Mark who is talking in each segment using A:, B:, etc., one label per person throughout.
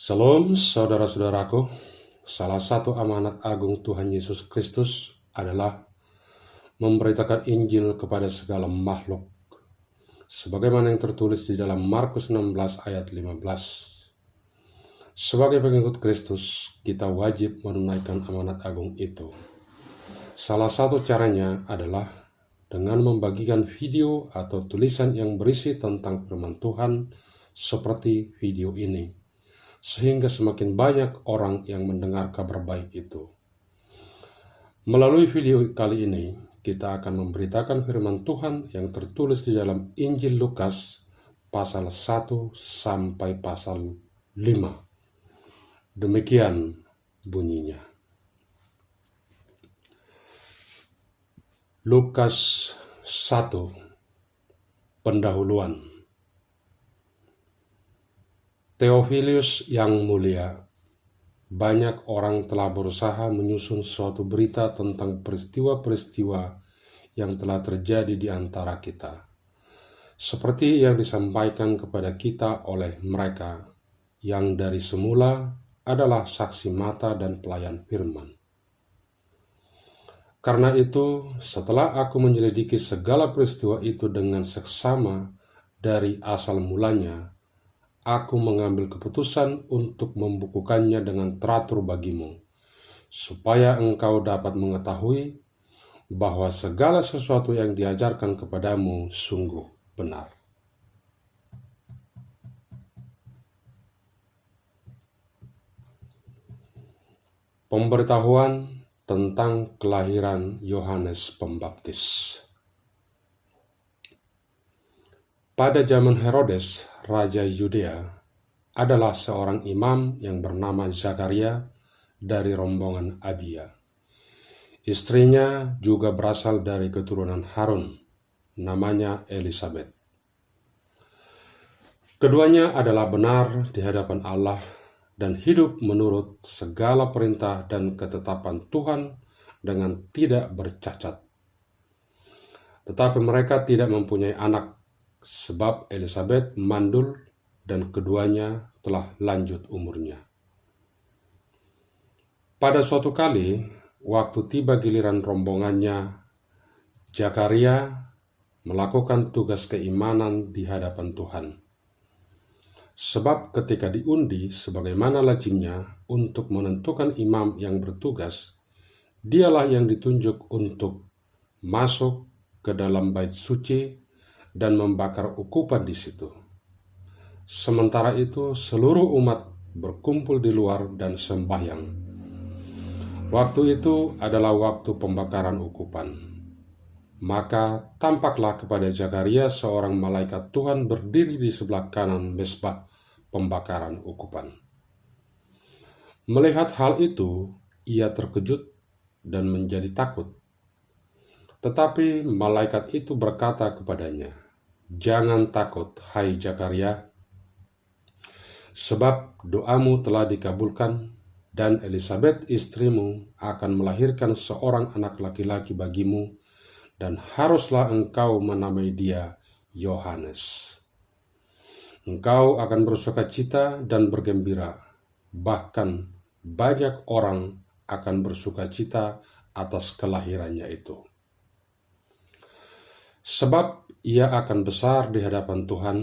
A: Salam saudara-saudaraku, salah satu amanat agung Tuhan Yesus Kristus adalah memberitakan Injil kepada segala makhluk, sebagaimana yang tertulis di dalam Markus 16 ayat 15. Sebagai pengikut Kristus, kita wajib menunaikan amanat agung itu. Salah satu caranya adalah dengan membagikan video atau tulisan yang berisi tentang firman Tuhan seperti video ini, sehingga semakin banyak orang yang mendengar kabar baik itu. Melalui video kali ini, kita akan memberitakan firman Tuhan yang tertulis di dalam Injil Lukas pasal 1 sampai pasal 5. Demikian bunyinya. Lukas 1, pendahuluan. Theophilus yang mulia, banyak orang telah berusaha menyusun suatu berita tentang peristiwa-peristiwa yang telah terjadi di antara kita, seperti yang disampaikan kepada kita oleh mereka yang dari semula adalah saksi mata dan pelayan firman. Karena itu, setelah aku menyelidiki segala peristiwa itu dengan seksama dari asal mulanya, aku mengambil keputusan untuk membukukannya dengan teratur bagimu, supaya engkau dapat mengetahui bahwa segala sesuatu yang diajarkan kepadamu sungguh benar. Pemberitahuan tentang kelahiran Yohanes Pembaptis. Pada zaman Herodes, Raja Yudea, adalah seorang imam yang bernama Zakaria dari rombongan Abia. Istrinya juga berasal dari keturunan Harun, namanya Elisabet. Keduanya adalah benar di hadapan Allah dan hidup menurut segala perintah dan ketetapan Tuhan dengan tidak bercacat. Tetapi mereka tidak mempunyai anak, sebab Elisabet mandul dan keduanya telah lanjut umurnya. Pada suatu kali, waktu tiba giliran rombongannya, Zakaria melakukan tugas keimanan di hadapan Tuhan. Sebab ketika diundi sebagaimana lazimnya untuk menentukan imam yang bertugas, dialah yang ditunjuk untuk masuk ke dalam bait suci dan membakar ukupan di situ. Sementara itu seluruh umat berkumpul di luar dan sembahyang. Waktu itu adalah waktu pembakaran ukupan. Maka tampaklah kepada Zakaria seorang malaikat Tuhan berdiri di sebelah kanan mezbah pembakaran ukupan. Melihat hal itu, ia terkejut dan menjadi takut. Tetapi malaikat itu berkata kepadanya, "Jangan takut, hai Zakaria, sebab doamu telah dikabulkan, dan Elisabet istrimu akan melahirkan seorang anak laki-laki bagimu, dan haruslah engkau menamai dia Yohanes. Engkau akan bersukacita dan bergembira, bahkan banyak orang akan bersukacita atas kelahirannya itu. Sebab ia akan besar di hadapan Tuhan,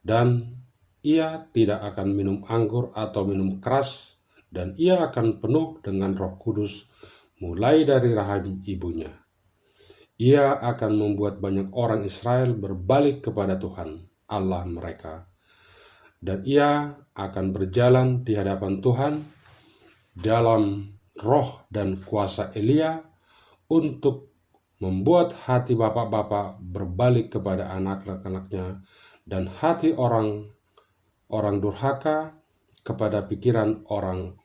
A: dan ia tidak akan minum anggur atau minum keras, dan ia akan penuh dengan Roh Kudus mulai dari rahim ibunya. Ia akan membuat banyak orang Israel berbalik kepada Tuhan, Allah mereka, dan ia akan berjalan di hadapan Tuhan dalam roh dan kuasa Elia untuk membuat hati bapak-bapak berbalik kepada anak-anaknya dan hati orang durhaka kepada pikiran orang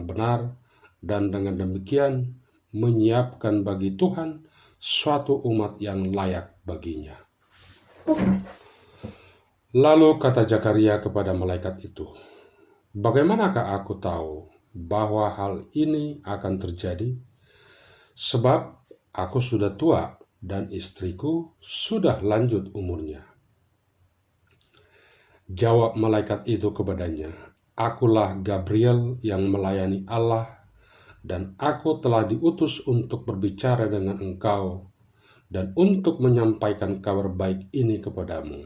A: benar, dan dengan demikian menyiapkan bagi Tuhan suatu umat yang layak baginya." Lalu kata Zakaria kepada malaikat itu, "Bagaimanakah aku tahu bahwa hal ini akan terjadi? Sebab aku sudah tua dan istriku sudah lanjut umurnya." Jawab malaikat itu kepadanya, Akulah Gabriel yang melayani Allah, dan aku telah diutus untuk berbicara dengan engkau dan untuk menyampaikan kabar baik ini kepadamu.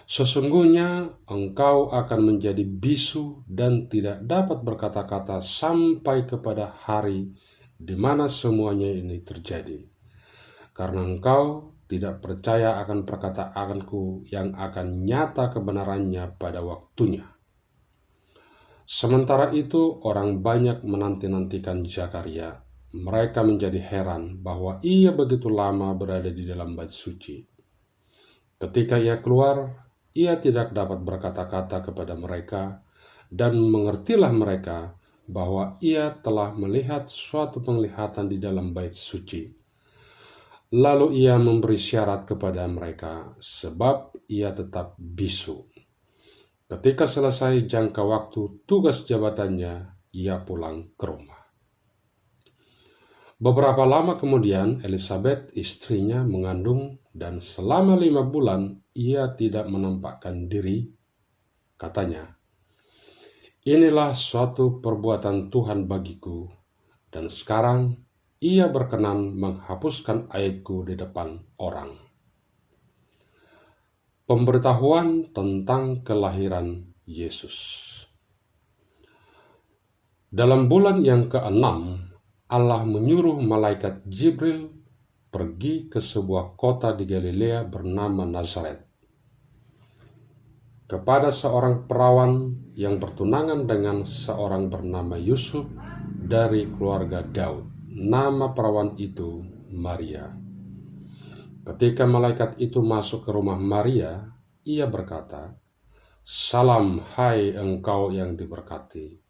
A: Sesungguhnya engkau akan menjadi bisu dan tidak dapat berkata-kata sampai kepada hari di mana semuanya ini terjadi, karena engkau tidak percaya akan perkataanku yang akan nyata kebenarannya pada waktunya. Sementara itu orang banyak menanti-nantikan Zakaria. Mereka menjadi heran bahwa ia begitu lama berada di dalam bait suci. Ketika ia keluar, ia tidak dapat berkata-kata kepada mereka, dan mengertilah mereka bahwa ia telah melihat suatu penglihatan di dalam bait suci. Lalu ia memberi syarat kepada mereka, sebab ia tetap bisu. Ketika selesai jangka waktu tugas jabatannya, ia pulang ke rumah. Beberapa lama kemudian, Elizabeth istrinya mengandung, dan selama 5 bulan ia tidak menampakkan diri. Katanya, "Inilah suatu perbuatan Tuhan bagiku, dan sekarang ia berkenan menghapuskan aibku di depan orang." Pemberitahuan tentang kelahiran Yesus. Dalam bulan yang ke-6, Allah menyuruh malaikat Jibril pergi ke sebuah kota di Galilea bernama Nazaret, kepada seorang perawan yang bertunangan dengan seorang bernama Yusuf dari keluarga Daud. Nama perawan itu Maria. Ketika malaikat itu masuk ke rumah Maria, ia berkata, "Salam, hai engkau yang diberkati.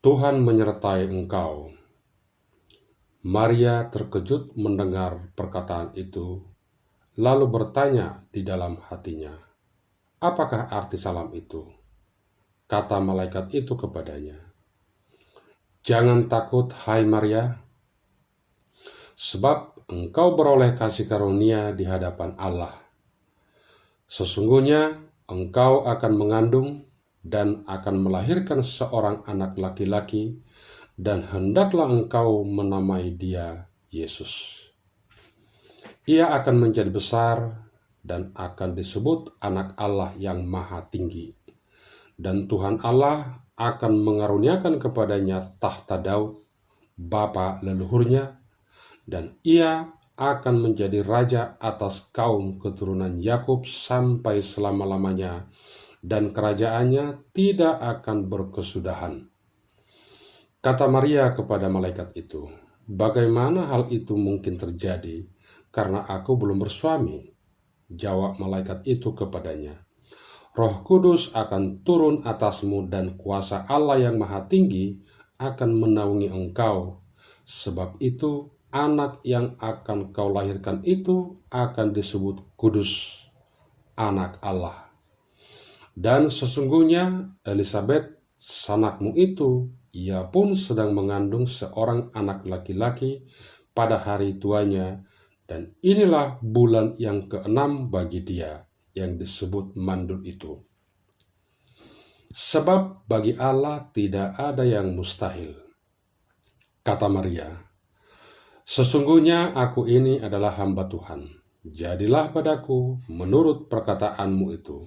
A: Tuhan menyertai engkau." Maria terkejut mendengar perkataan itu, lalu bertanya di dalam hatinya, "Apakah arti salam itu?" Kata malaikat itu kepadanya, "Jangan takut, hai Maria, sebab engkau beroleh kasih karunia di hadapan Allah. Sesungguhnya engkau akan mengandung dan akan melahirkan seorang anak laki-laki, dan hendaklah engkau menamai dia Yesus. Ia akan menjadi besar dan akan disebut Anak Allah yang Maha Tinggi. Dan Tuhan Allah akan mengaruniakan kepadanya tahta Daud, bapa leluhurnya, dan ia akan menjadi raja atas kaum keturunan Yakub sampai selama-lamanya, dan kerajaannya tidak akan berkesudahan." Kata Maria kepada malaikat itu, "Bagaimana hal itu mungkin terjadi, karena aku belum bersuami?" Jawab malaikat itu kepadanya, "Roh Kudus akan turun atasmu, dan kuasa Allah yang Maha Tinggi akan menaungi engkau. Sebab itu, anak yang akan kau lahirkan itu akan disebut kudus, Anak Allah. Dan sesungguhnya Elizabeth, sanakmu itu, ia pun sedang mengandung seorang anak laki-laki pada hari tuanya, dan inilah bulan yang ke-6 bagi dia, yang disebut mandul itu. Sebab bagi Allah tidak ada yang mustahil." Kata Maria, "Sesungguhnya aku ini adalah hamba Tuhan. Jadilah padaku menurut perkataanmu itu."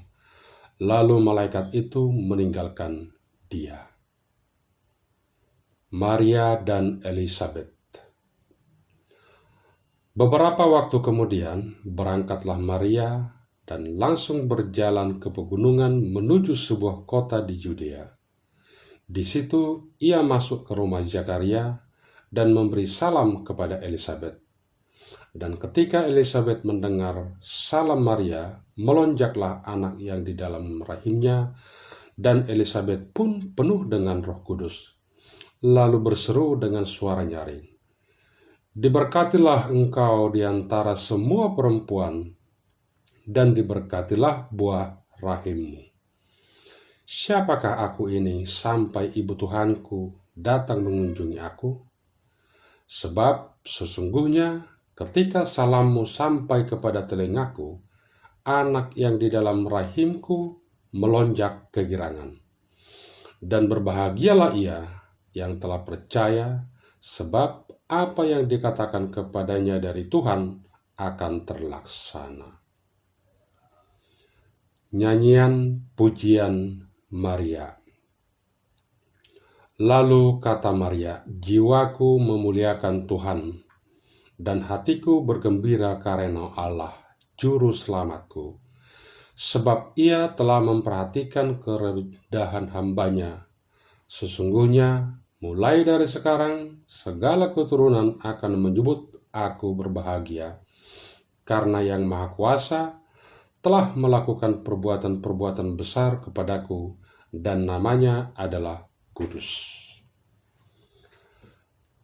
A: Lalu malaikat itu meninggalkan dia. Maria dan Elizabeth. Beberapa waktu kemudian, berangkatlah Maria dan langsung berjalan ke pegunungan menuju sebuah kota di Yudea. Di situ ia masuk ke rumah Zakaria dan memberi salam kepada Elizabeth. Dan ketika Elizabeth mendengar salam Maria, melonjaklah anak yang di dalam rahimnya, dan Elizabeth pun penuh dengan Roh Kudus, lalu berseru dengan suara nyaring, "Diberkatilah engkau di antara semua perempuan, dan diberkatilah buah rahimmu. Siapakah aku ini sampai ibu Tuhanku datang mengunjungi aku? Sebab sesungguhnya ketika salammu sampai kepada telingaku, anak yang di dalam rahimku melonjak kegirangan. Dan berbahagialah ia yang telah percaya, sebab apa yang dikatakan kepadanya dari Tuhan akan terlaksana. Nyanyian Pujian Maria. Lalu kata Maria, jiwaku memuliakan Tuhan, dan hatiku bergembira karena Allah, Juru Selamatku. Sebab ia telah memperhatikan kerendahan hambanya. Sesungguhnya, mulai dari sekarang, segala keturunan akan menyebut aku berbahagia, karena Yang Maha Kuasa telah melakukan perbuatan-perbuatan besar kepadaku, dan namanya adalah Kudus.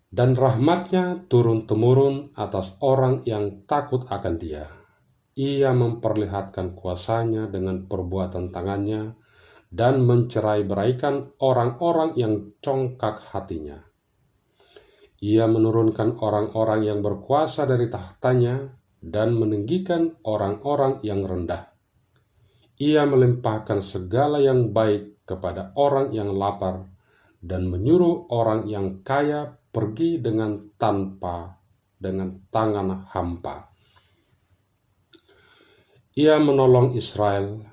A: Dan rahmatnya turun-temurun atas orang yang takut akan Dia. Ia memperlihatkan kuasanya dengan perbuatan tangannya dan mencerai-beraikan orang-orang yang congkak hatinya. Ia menurunkan orang-orang yang berkuasa dari tahtanya dan meninggikan orang-orang yang rendah. Ia melimpahkan segala yang baik kepada orang yang lapar dan menyuruh orang yang kaya pergi dengan tangan hampa. Ia menolong Israel,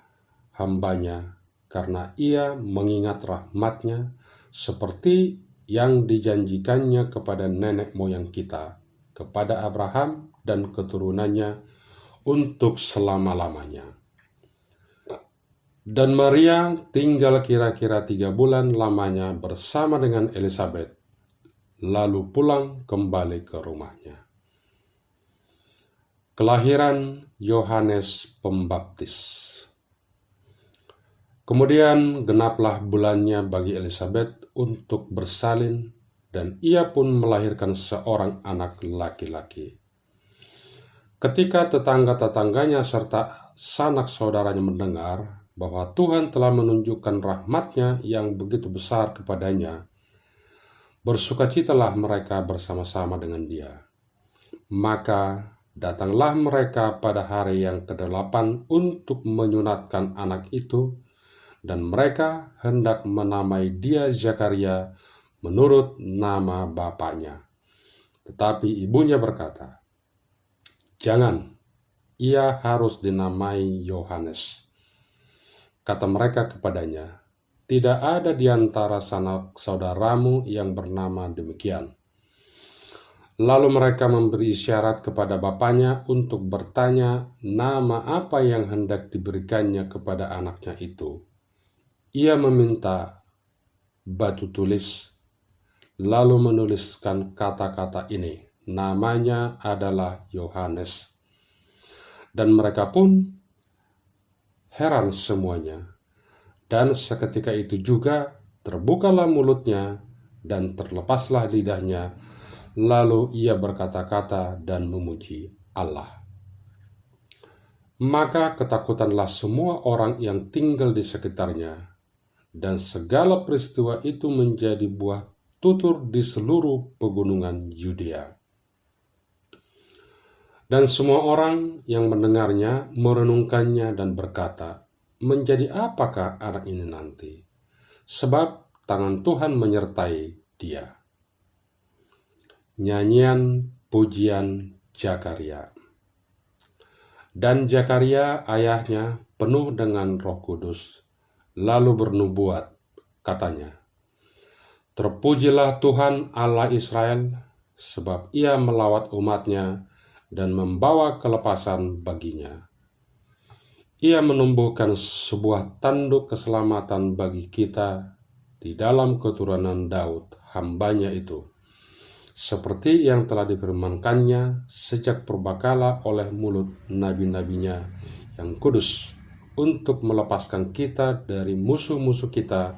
A: hambanya, karena ia mengingat rahmatnya seperti yang dijanjikannya kepada nenek moyang kita, kepada Abraham dan keturunannya untuk selama-lamanya. Dan Maria tinggal kira-kira 3 bulan lamanya bersama dengan Elizabeth, lalu pulang kembali ke rumahnya. Kelahiran Yohanes Pembaptis. Kemudian genaplah bulannya bagi Elizabeth untuk bersalin, dan ia pun melahirkan seorang anak laki-laki. Ketika tetangga-tetangganya serta sanak saudaranya mendengar bahwa Tuhan telah menunjukkan rahmat-Nya yang begitu besar kepadanya, bersukacitalah mereka bersama-sama dengan dia. Maka datanglah mereka pada hari yang ke-8 untuk menyunatkan anak itu, dan mereka hendak menamai dia Zakaria menurut nama bapaknya. Tetapi ibunya berkata, "Jangan, ia harus dinamai Yohanes." Kata mereka kepadanya, "Tidak ada di antara sanak saudaramu yang bernama demikian." Lalu mereka memberi isyarat kepada bapaknya untuk bertanya nama apa yang hendak diberikannya kepada anaknya itu. Ia meminta batu tulis, lalu menuliskan kata-kata ini, "Namanya adalah Yohanes." Dan mereka pun heran semuanya. Dan seketika itu juga terbukalah mulutnya dan terlepaslah lidahnya, lalu ia berkata-kata dan memuji Allah. Maka ketakutanlah semua orang yang tinggal di sekitarnya, dan segala peristiwa itu menjadi buah tutur di seluruh pegunungan Yudea. Dan semua orang yang mendengarnya merenungkannya dan berkata, "Menjadi apakah anak ini nanti? Sebab tangan Tuhan menyertai dia." Nyanyian Pujian Zakaria. Dan Zakaria ayahnya penuh dengan Roh Kudus, lalu bernubuat, katanya, "Terpujilah Tuhan Allah Israel, sebab ia melawat umatnya dan membawa kelepasan baginya. Ia menumbuhkan sebuah tanduk keselamatan bagi kita di dalam keturunan Daud, hambanya itu, seperti yang telah difirmankannya sejak purbakala oleh mulut nabi-nabinya yang kudus, untuk melepaskan kita dari musuh-musuh kita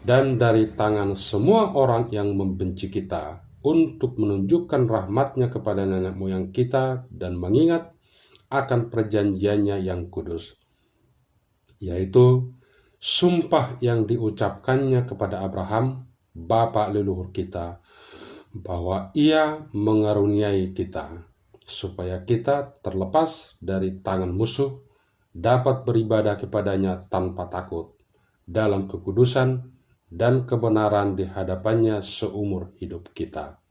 A: dan dari tangan semua orang yang membenci kita, untuk menunjukkan rahmat-Nya kepada nenek moyang kita dan mengingat akan perjanjiannya yang kudus, yaitu sumpah yang diucapkannya kepada Abraham, bapa leluhur kita, bahwa ia mengaruniai kita, supaya kita terlepas dari tangan musuh dapat beribadah kepadanya tanpa takut, dalam kekudusan dan kebenaran di hadapannya seumur hidup kita.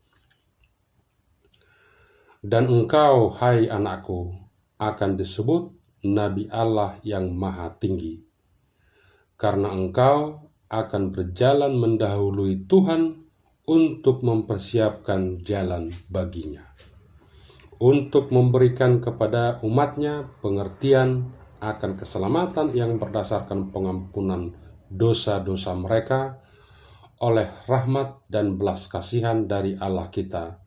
A: Dan engkau, hai anakku, akan disebut Nabi Allah yang Maha Tinggi, karena engkau akan berjalan mendahului Tuhan untuk mempersiapkan jalan baginya, untuk memberikan kepada umatnya pengertian akan keselamatan yang berdasarkan pengampunan dosa-dosa mereka oleh rahmat dan belas kasihan dari Allah kita,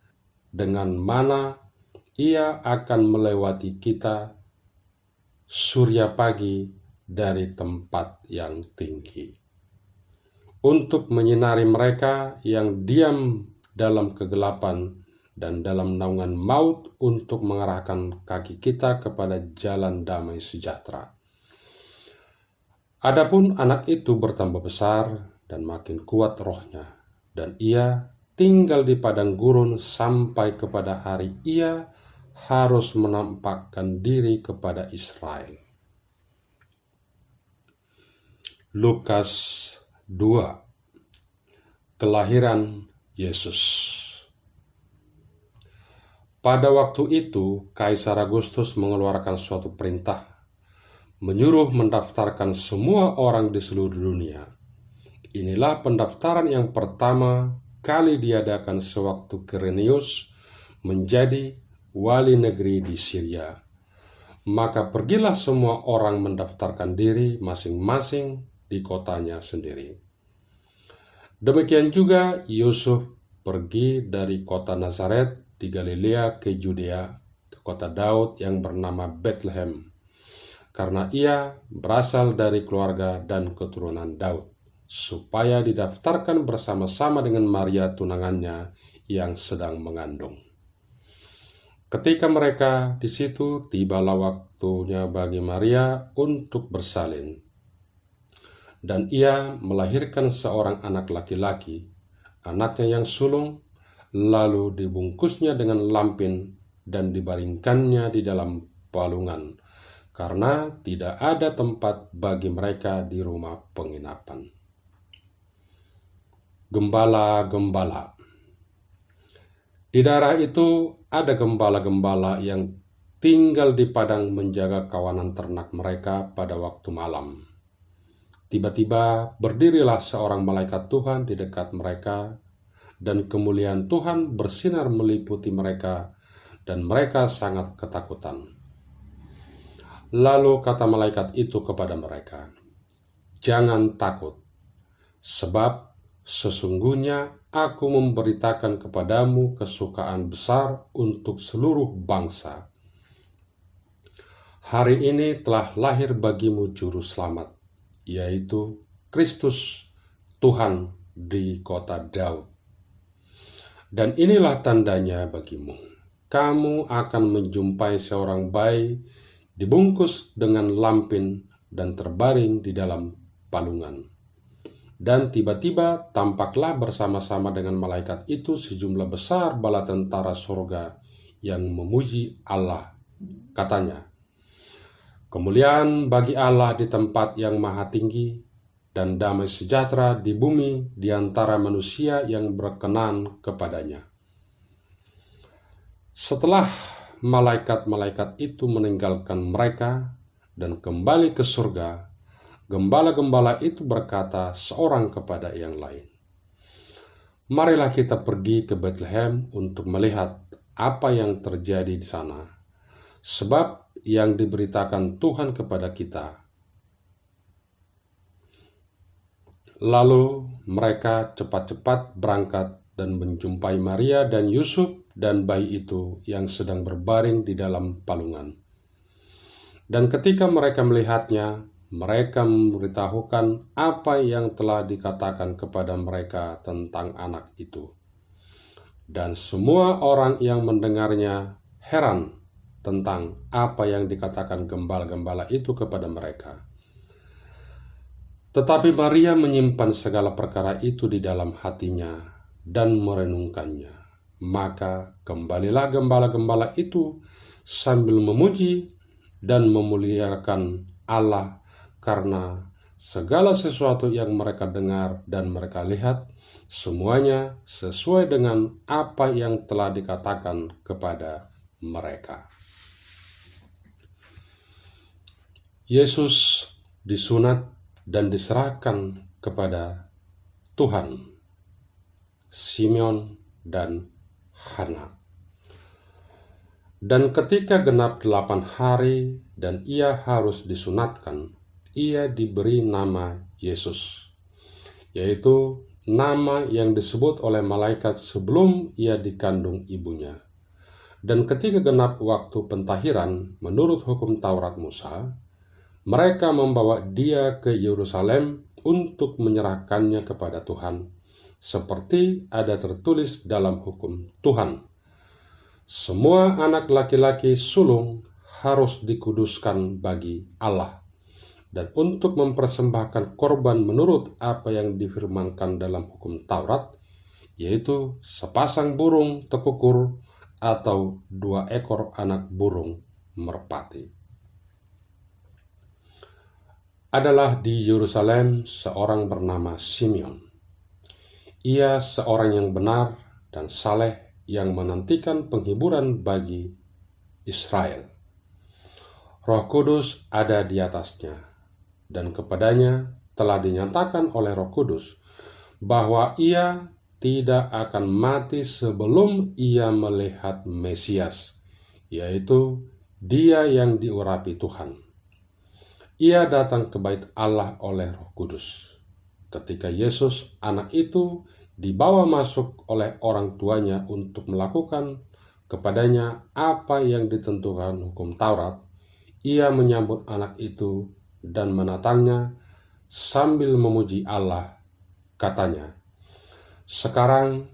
A: dengan mana Ia akan melewati kita surya pagi dari tempat yang tinggi, untuk menyinari mereka yang diam dalam kegelapan dan dalam naungan maut, untuk mengarahkan kaki kita kepada jalan damai sejahtera. Adapun anak itu bertambah besar dan makin kuat rohnya, dan ia tinggal di padang gurun sampai kepada hari ia harus menampakkan diri kepada Israel. Lukas 2. Kelahiran Yesus. Pada waktu itu, Kaisar Agustus mengeluarkan suatu perintah, menyuruh mendaftarkan semua orang di seluruh dunia. Inilah pendaftaran yang pertama kali diadakan sewaktu Quirinius menjadi wali negeri di Syria. Maka pergilah semua orang mendaftarkan diri masing-masing di kotanya sendiri. Demikian juga Yusuf pergi dari kota Nazaret di Galilea ke Judea, ke kota Daud yang bernama Bethlehem, karena ia berasal dari keluarga dan keturunan Daud, supaya didaftarkan bersama-sama dengan Maria tunangannya yang sedang mengandung. Ketika mereka di situ, tibalah waktunya bagi Maria untuk bersalin, dan ia melahirkan seorang anak laki-laki, anaknya yang sulung, lalu dibungkusnya dengan lampin dan dibaringkannya di dalam palungan, karena tidak ada tempat bagi mereka di rumah penginapan. Gembala-gembala. Di daerah itu ada gembala-gembala yang tinggal di padang menjaga kawanan ternak mereka pada waktu malam. Tiba-tiba berdirilah seorang malaikat Tuhan di dekat mereka, dan kemuliaan Tuhan bersinar meliputi mereka, dan mereka sangat ketakutan. Lalu kata malaikat itu kepada mereka, "Jangan takut, sebab sesungguhnya aku memberitakan kepadamu kesukaan besar untuk seluruh bangsa. Hari ini telah lahir bagimu juru selamat, yaitu Kristus Tuhan di kota Daud. Dan inilah tandanya bagimu, kamu akan menjumpai seorang bayi dibungkus dengan lampin dan terbaring di dalam palungan. Dan tiba-tiba tampaklah bersama-sama dengan malaikat itu sejumlah besar bala tentara surga yang memuji Allah. Katanya, kemuliaan bagi Allah di tempat yang maha tinggi, dan damai sejahtera di bumi di antara manusia yang berkenan kepadanya." Setelah malaikat-malaikat itu meninggalkan mereka dan kembali ke surga, gembala-gembala itu berkata seorang kepada yang lain, "Marilah kita pergi ke Bethlehem untuk melihat apa yang terjadi di sana, sebab yang diberitakan Tuhan kepada kita." Lalu mereka cepat-cepat berangkat dan menjumpai Maria dan Yusuf dan bayi itu yang sedang berbaring di dalam palungan. Dan ketika mereka melihatnya, mereka memberitahukan apa yang telah dikatakan kepada mereka tentang anak itu. Dan semua orang yang mendengarnya heran tentang apa yang dikatakan gembala-gembala itu kepada mereka. Tetapi Maria menyimpan segala perkara itu di dalam hatinya dan merenungkannya. Maka kembalilah gembala-gembala itu sambil memuji dan memuliakan Allah karena segala sesuatu yang mereka dengar dan mereka lihat, semuanya sesuai dengan apa yang telah dikatakan kepada mereka. Yesus disunat dan diserahkan kepada Tuhan, Simeon dan Hana. Dan ketika genap 8 hari dan ia harus disunatkan, ia diberi nama Yesus, yaitu nama yang disebut oleh malaikat sebelum ia dikandung ibunya. Dan ketika genap waktu pentahiran menurut hukum Taurat Musa, mereka membawa dia ke Yerusalem untuk menyerahkannya kepada Tuhan, seperti ada tertulis dalam hukum Tuhan. Semua anak laki-laki sulung harus dikuduskan bagi Allah, dan untuk mempersembahkan korban menurut apa yang difirmankan dalam hukum Taurat, yaitu sepasang burung tekukur atau 2 ekor anak burung merpati. Adalah di Yerusalem seorang bernama Simeon. Ia seorang yang benar dan saleh yang menantikan penghiburan bagi Israel. Roh Kudus ada di atasnya, dan kepadanya telah dinyatakan oleh Roh Kudus bahwa ia tidak akan mati sebelum ia melihat Mesias, yaitu Dia yang diurapi Tuhan. Ia datang ke bait Allah oleh Roh Kudus. Ketika Yesus, anak itu, dibawa masuk oleh orang tuanya untuk melakukan kepadanya apa yang ditentukan hukum Taurat, ia menyambut anak itu dan menatangnya sambil memuji Allah. Katanya, "Sekarang,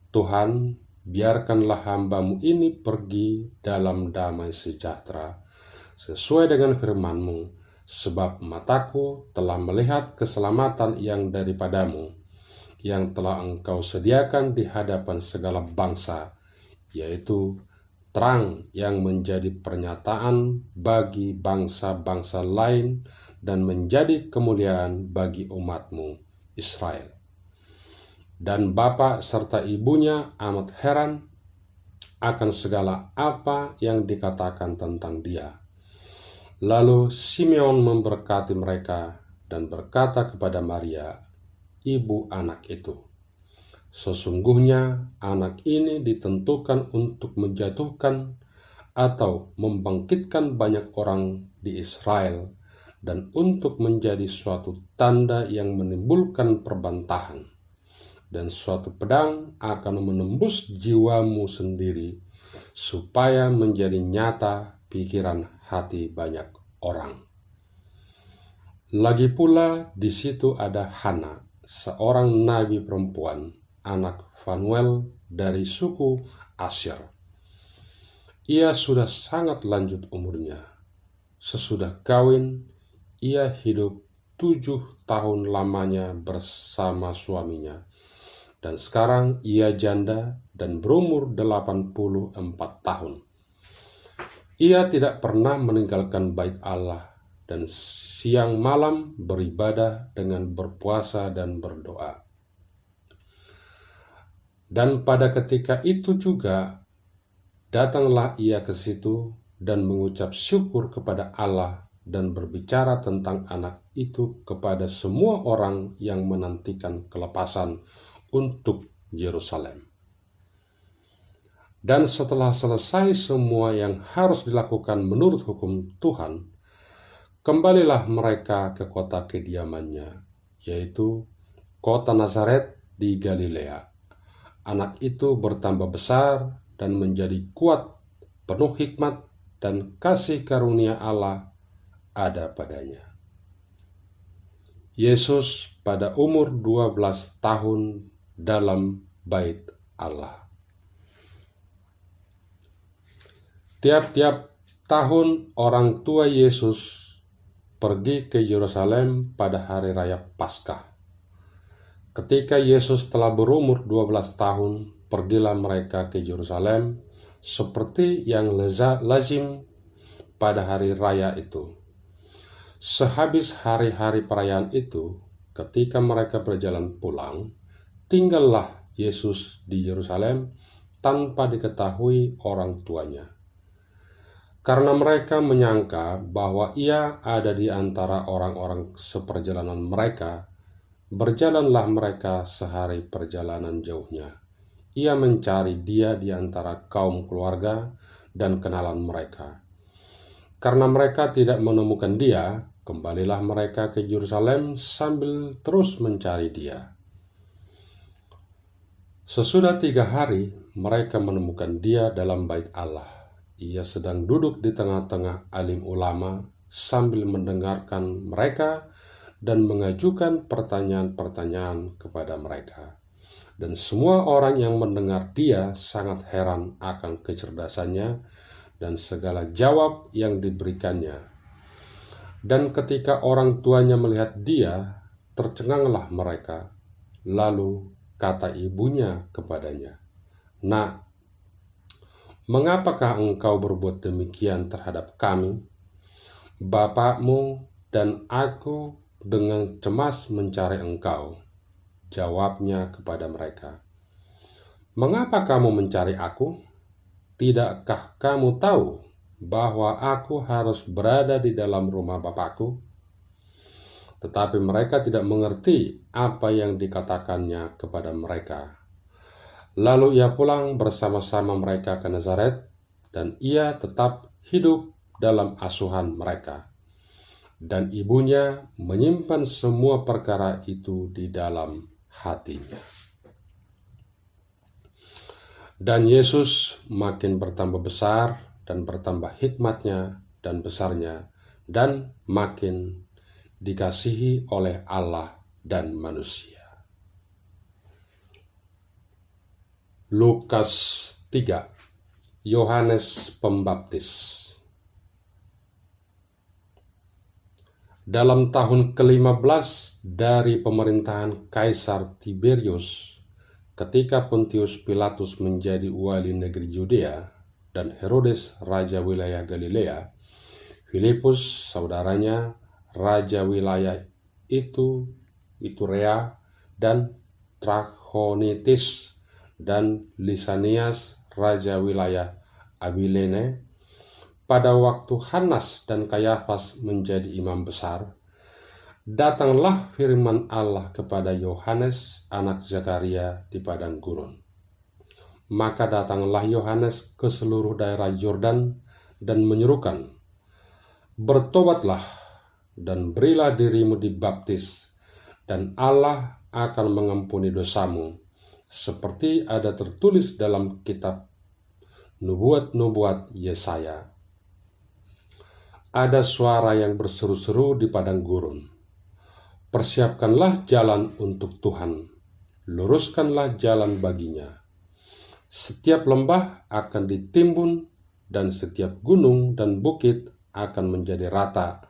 A: Tuhan, biarkanlah hamba-Mu ini pergi dalam damai sejahtera, sesuai dengan firman-Mu, sebab mataku telah melihat keselamatan yang daripada-Mu, yang telah Engkau sediakan di hadapan segala bangsa, yaitu terang yang menjadi pernyataan bagi bangsa-bangsa lain dan menjadi kemuliaan bagi umat-Mu Israel." Dan bapa serta ibunya amat heran akan segala apa yang dikatakan tentang dia. Lalu Simeon memberkati mereka dan berkata kepada Maria, ibu anak itu, "Sesungguhnya anak ini ditentukan untuk menjatuhkan atau membangkitkan banyak orang di Israel dan untuk menjadi suatu tanda yang menimbulkan perbantahan, dan suatu pedang akan menembus jiwamu sendiri, supaya menjadi nyata pikiran hati banyak orang." Lagi pula di situ ada Hana, seorang nabi perempuan, anak Fanuel dari suku Asyer. Ia sudah sangat lanjut umurnya. Sesudah kawin, ia hidup 7 tahun lamanya bersama suaminya, dan sekarang ia janda dan berumur 84 tahun. Ia tidak pernah meninggalkan bait Allah dan siang malam beribadah dengan berpuasa dan berdoa. Dan pada ketika itu juga datanglah ia ke situ dan mengucap syukur kepada Allah dan berbicara tentang anak itu kepada semua orang yang menantikan kelepasan untuk Yerusalem. Dan setelah selesai semua yang harus dilakukan menurut hukum Tuhan, kembalilah mereka ke kota kediamannya, yaitu kota Nazaret di Galilea. Anak itu bertambah besar dan menjadi kuat, penuh hikmat dan kasih karunia Allah ada padanya. Yesus pada umur 12 tahun dalam bait Allah. Tiap-tiap tahun orang tua Yesus pergi ke Yerusalem pada hari raya Paskah. Ketika Yesus telah berumur 12 tahun, pergilah mereka ke Yerusalem seperti yang lazim pada hari raya itu. Sehabis hari-hari perayaan itu, ketika mereka berjalan pulang, tinggallah Yesus di Yerusalem tanpa diketahui orang tuanya. Karena mereka menyangka bahwa ia ada di antara orang-orang seperjalanan mereka, berjalanlah mereka sehari perjalanan jauhnya. Ia mencari dia di antara kaum keluarga dan kenalan mereka. Karena mereka tidak menemukan dia, kembalilah mereka ke Yerusalem sambil terus mencari dia. Sesudah 3 hari, mereka menemukan dia dalam bait Allah. Ia sedang duduk di tengah-tengah alim ulama sambil mendengarkan mereka dan mengajukan pertanyaan-pertanyaan kepada mereka. Dan semua orang yang mendengar dia sangat heran akan kecerdasannya dan segala jawab yang diberikannya. Dan ketika orang tuanya melihat dia, tercenganglah mereka. Lalu kata ibunya kepadanya, "Nak, mengapakah engkau berbuat demikian terhadap kami? Bapakmu dan aku dengan cemas mencari engkau." Jawabnya kepada mereka, "Mengapa kamu mencari aku? Tidakkah kamu tahu bahwa aku harus berada di dalam rumah Bapakku?" Tetapi mereka tidak mengerti apa yang dikatakannya kepada mereka. Lalu ia pulang bersama-sama mereka ke Nazaret, dan ia tetap hidup dalam asuhan mereka. Dan ibunya menyimpan semua perkara itu di dalam hatinya. Dan Yesus makin bertambah besar dan bertambah hikmatnya dan besarnya, dan makin dikasihi oleh Allah dan manusia. Lukas 3. Yohanes Pembaptis. Dalam tahun ke-15 dari pemerintahan Kaisar Tiberius, ketika Pontius Pilatus menjadi wali negeri Yudea dan Herodes raja wilayah Galilea, Filipus saudaranya raja wilayah Iturea dan Trachonitis, dan Lisanias raja wilayah Abilene. Pada waktu Hanas dan Kayafas menjadi imam besar, datanglah firman Allah kepada Yohanes anak Zakaria di padang gurun. Maka datanglah Yohanes ke seluruh daerah Yordan dan menyerukan, "Bertobatlah dan berilah dirimu dibaptis, dan Allah akan mengampuni dosamu, seperti ada tertulis dalam kitab nubuat-nubuat Yesaya." Ada suara yang berseru-seru di padang gurun, "Persiapkanlah jalan untuk Tuhan, luruskanlah jalan baginya. Setiap lembah akan ditimbun, dan setiap gunung dan bukit akan menjadi rata.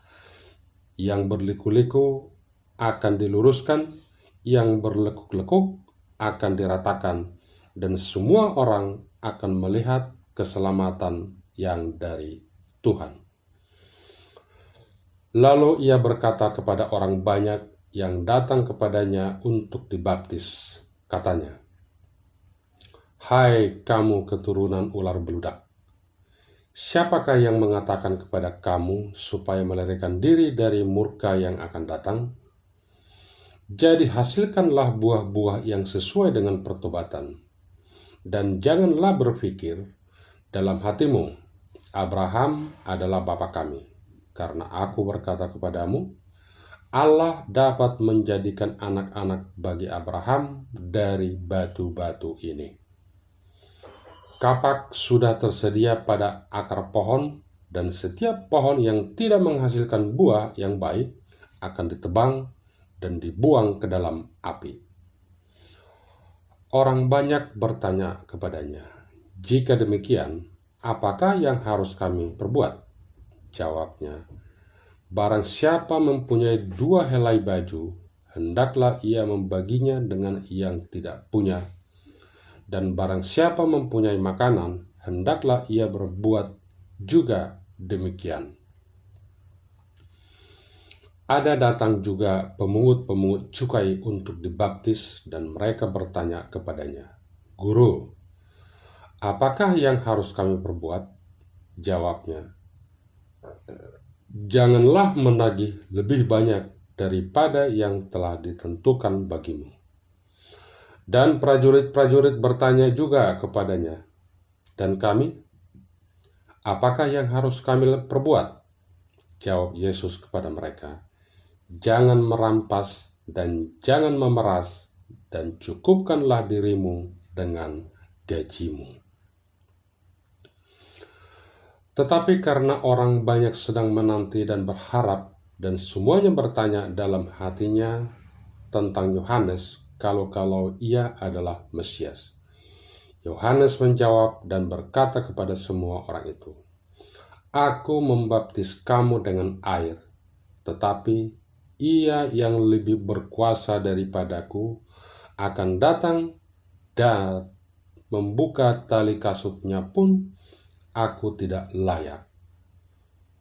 A: Yang berliku-liku akan diluruskan, yang berlekuk-lekuk akan diratakan, dan semua orang akan melihat keselamatan yang dari Tuhan." Lalu ia berkata kepada orang banyak yang datang kepadanya untuk dibaptis, katanya, "Hai kamu keturunan ular beludak, siapakah yang mengatakan kepada kamu supaya melarikan diri dari murka yang akan datang? Jadi hasilkanlah buah-buah yang sesuai dengan pertobatan, dan janganlah berpikir dalam hatimu, Abraham adalah bapa kami. Karena aku berkata kepadamu, Allah dapat menjadikan anak-anak bagi Abraham dari batu-batu ini. Kapak sudah tersedia pada akar pohon, dan setiap pohon yang tidak menghasilkan buah yang baik akan ditebang dan dibuang ke dalam api." Orang banyak bertanya kepadanya, "Jika demikian, apakah yang harus kami perbuat?" Jawabnya, "Barang siapa mempunyai 2 helai baju, hendaklah ia membaginya dengan yang tidak punya. Dan barang siapa mempunyai makanan, hendaklah ia berbuat juga demikian. Ada datang juga pemungut-pemungut cukai untuk dibaptis, dan mereka bertanya kepadanya, "Guru, apakah yang harus kami perbuat?" Jawabnya, "Janganlah menagih lebih banyak daripada yang telah ditentukan bagimu." Dan prajurit-prajurit bertanya juga kepadanya, "Dan kami, apakah yang harus kami perbuat?" Jawab Yesus kepada mereka, "Jangan merampas dan jangan memeras, dan cukupkanlah dirimu dengan gajimu." Tetapi karena orang banyak sedang menanti dan berharap, dan semuanya bertanya dalam hatinya tentang Yohanes, kalau ia adalah Mesias, Yohanes menjawab dan berkata kepada semua orang itu, "Aku membaptis kamu dengan air, tetapi Ia yang lebih berkuasa daripadaku akan datang, dan membuka tali kasutnya pun aku tidak layak.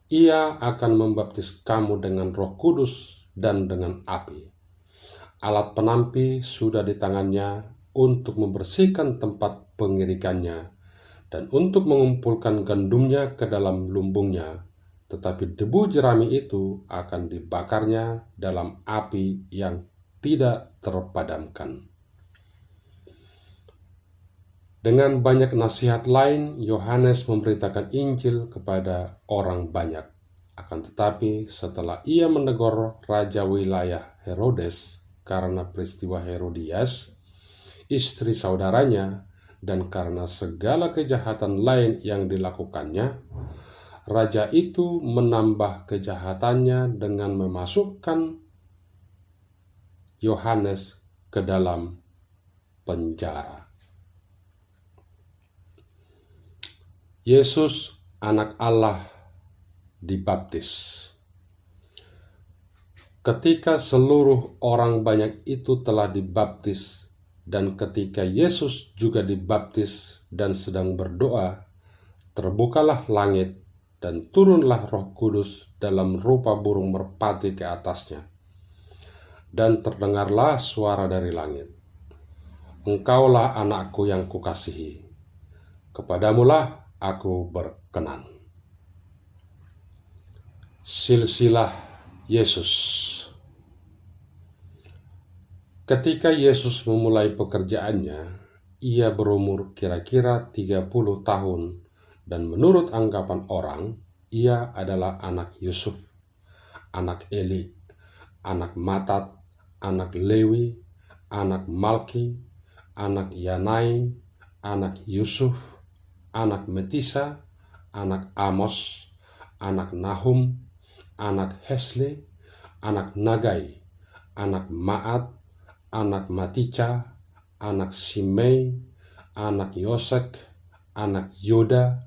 A: Ia akan membaptis kamu dengan Roh Kudus dan dengan api. Alat penampi sudah di tangannya untuk membersihkan tempat pengirikannya dan untuk mengumpulkan gandumnya ke dalam lumbungnya, tetapi debu jerami itu akan dibakarnya dalam api yang tidak terpadamkan." Dengan banyak nasihat lain, Yohanes memberitakan Injil kepada orang banyak. Akan tetapi setelah ia menegur raja wilayah Herodes karena peristiwa Herodias, istri saudaranya, dan karena segala kejahatan lain yang dilakukannya, raja itu menambah kejahatannya dengan memasukkan Yohanes ke dalam penjara. Yesus, Anak Allah, dibaptis. Ketika seluruh orang banyak itu telah dibaptis, dan ketika Yesus juga dibaptis dan sedang berdoa, terbukalah langit dan turunlah Roh Kudus dalam rupa burung merpati ke atasnya. Dan terdengarlah suara dari langit, "Engkaulah anakku yang kukasihi, kepadamulah aku berkenan." Silsilah Yesus. Ketika Yesus memulai pekerjaannya, ia berumur kira-kira 30 tahun, dan menurut anggapan orang, ia adalah anak Yusuf, anak Eli, anak Matat, anak Lewi, anak Malki, anak Yanai, anak Yusuf, anak Metisa, anak Amos, anak Nahum, anak Hesli, anak Nagai, anak Maat, anak Matica, anak Simei, anak Yosek, anak Yoda,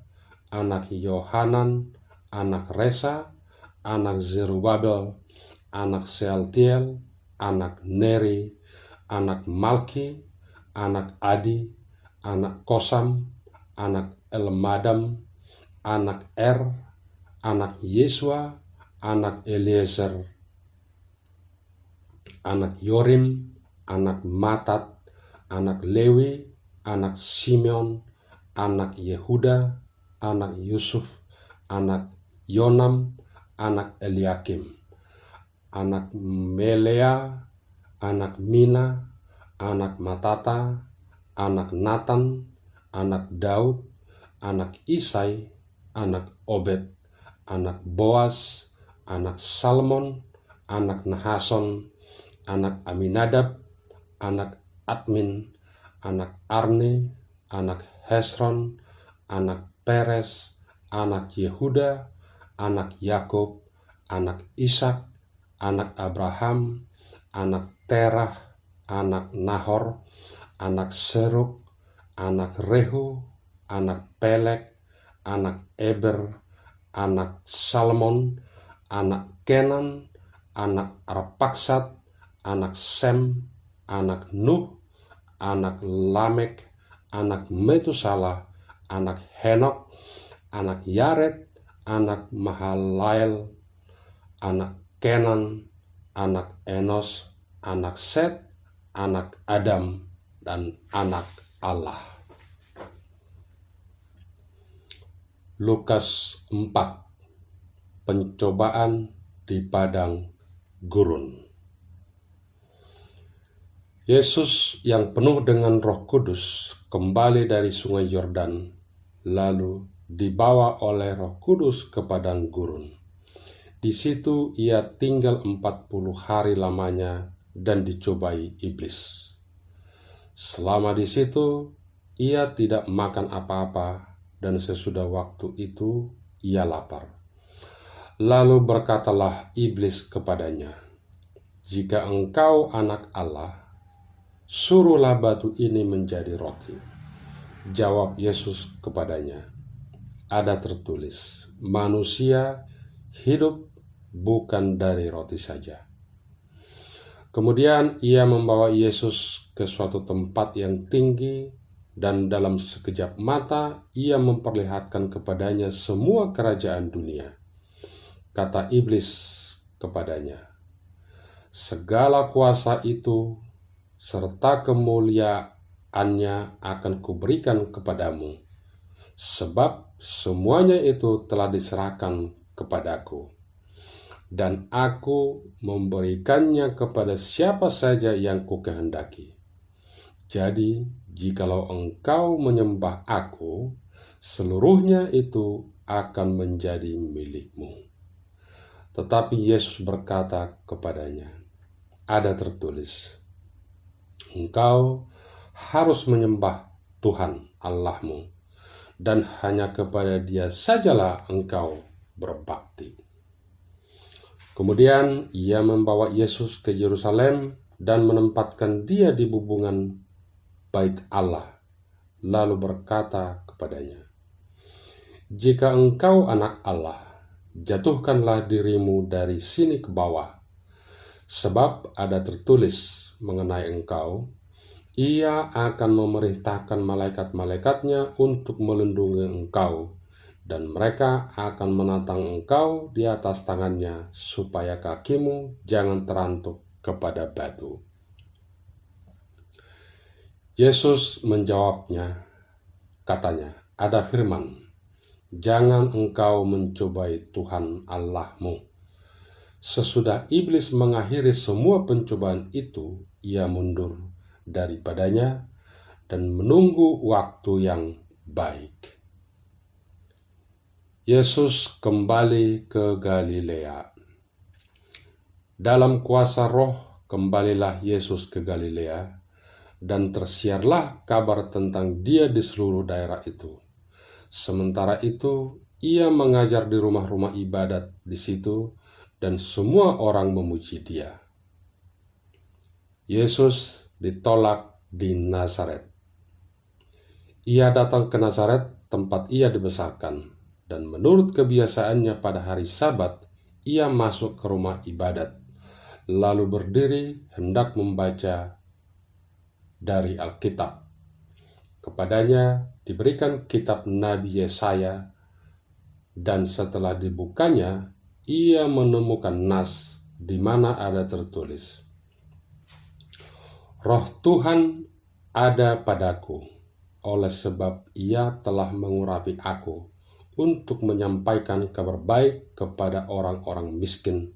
A: anak Yohanan, anak Resa, anak Zerubabel, anak Sealtiel, anak Neri, anak Malki, anak Adi, anak Kosam, anak Elmadam, anak anak Yesua, anak Eliezer, anak Yorim, anak Matat, anak Lewi, anak Simeon, anak Yehuda, anak Yusuf, anak Yonam, anak Eliakim, anak Melea, anak Mina, anak Matata, anak Natan, anak Daud, anak Isai, anak Obed, anak Boas, anak Salmon, anak Nahason, anak Aminadab, anak Admin, anak Arni, anak Hesron, anak Peres, anak Yehuda, anak Yakub, anak Ishak, anak Abraham, anak Terah, anak Nahor, anak Seruk, anak Rehu, anak Pelek, anak Eber, anak Salmon, anak Kenan, anak Arpaksad, anak Sem, anak Nuh, anak Lamek, anak Metusala, anak Henok, anak Yared, anak Mahalael, anak Kenan, anak Enos, anak Set, anak Adam, dan anak Allah. Lukas 4. Pencobaan di padang gurun. Yesus yang penuh dengan Roh Kudus kembali dari sungai Yordan, lalu dibawa oleh Roh Kudus ke padang gurun. Di situ ia tinggal 40 hari lamanya dan dicobai iblis. Selama di situ ia tidak makan apa-apa, dan sesudah waktu itu ia lapar. Lalu berkatalah iblis kepadanya, "Jika engkau anak Allah, suruhlah batu ini menjadi roti." Jawab Yesus kepadanya, "Ada tertulis, manusia hidup bukan dari roti saja." Kemudian ia membawa Yesus ke suatu tempat yang tinggi, dan dalam sekejap mata ia memperlihatkan kepadanya semua kerajaan dunia. Kata iblis kepadanya, "Segala kuasa itu serta kemuliaannya akan kuberikan kepadamu, sebab semuanya itu telah diserahkan kepadaku, dan aku memberikannya kepada siapa saja yang kukehendaki. Jadi, jikalau engkau menyembah aku, seluruhnya itu akan menjadi milikmu." Tetapi Yesus berkata kepadanya, "Ada tertulis, engkau harus menyembah Tuhan Allahmu, dan hanya kepada Dia sajalah engkau berbakti." Kemudian ia membawa Yesus ke Yerusalem dan menempatkan Dia di bubungan Bait Allah, lalu berkata kepadanya, "Jika engkau anak Allah, jatuhkanlah dirimu dari sini ke bawah, sebab ada tertulis mengenai engkau, Ia akan memerintahkan malaikat-malaikatnya untuk melindungi engkau, dan mereka akan menatang engkau di atas tangannya, supaya kakimu jangan terantuk kepada batu." Yesus menjawabnya, katanya, "Ada firman, jangan engkau mencobai Tuhan Allahmu." Sesudah iblis mengakhiri semua pencobaan itu, ia mundur daripadanya dan menunggu waktu yang baik. Yesus kembali ke Galilea. Dalam kuasa Roh kembalilah Yesus ke Galilea, dan tersiarlah kabar tentang Dia di seluruh daerah itu. Sementara itu, ia mengajar di rumah-rumah ibadat di situ, dan semua orang memuji Dia. Yesus ditolak di Nazaret. Ia datang ke Nazaret, tempat ia dibesarkan, dan menurut kebiasaannya pada hari Sabat, ia masuk ke rumah ibadat, lalu berdiri hendak membaca dari Alkitab. Kepadanya diberikan kitab Nabi Yesaya, dan setelah dibukanya, ia menemukan nas di mana ada tertulis, "Roh Tuhan ada padaku, oleh sebab Ia telah mengurapi aku untuk menyampaikan kabar baik kepada orang-orang miskin,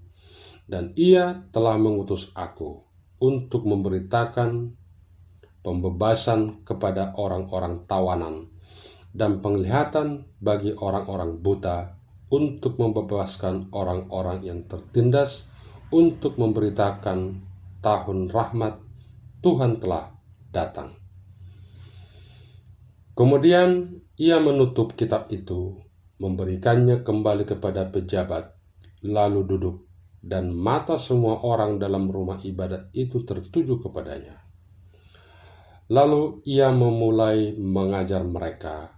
A: dan Ia telah mengutus aku untuk memberitakan pembebasan kepada orang-orang tawanan, dan penglihatan bagi orang-orang buta, untuk membebaskan orang-orang yang tertindas, untuk memberitakan tahun rahmat Tuhan telah datang." Kemudian ia menutup kitab itu, memberikannya kembali kepada pejabat, lalu duduk, dan mata semua orang dalam rumah ibadat itu tertuju kepadanya. Lalu ia memulai mengajar mereka,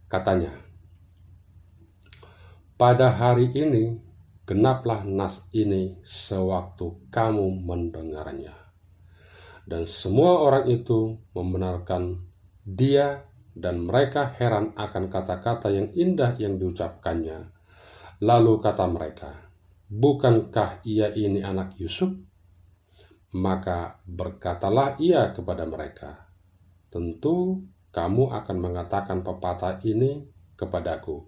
A: katanya, "Pada hari ini genaplah nas ini sewaktu kamu mendengarnya." Dan semua orang itu membenarkan Dia, dan mereka heran akan kata-kata yang indah yang diucapkannya. Lalu kata mereka, "Bukankah ia ini anak Yusuf?" Maka berkatalah ia kepada mereka, "Tentu kamu akan mengatakan pepatah ini kepadaku,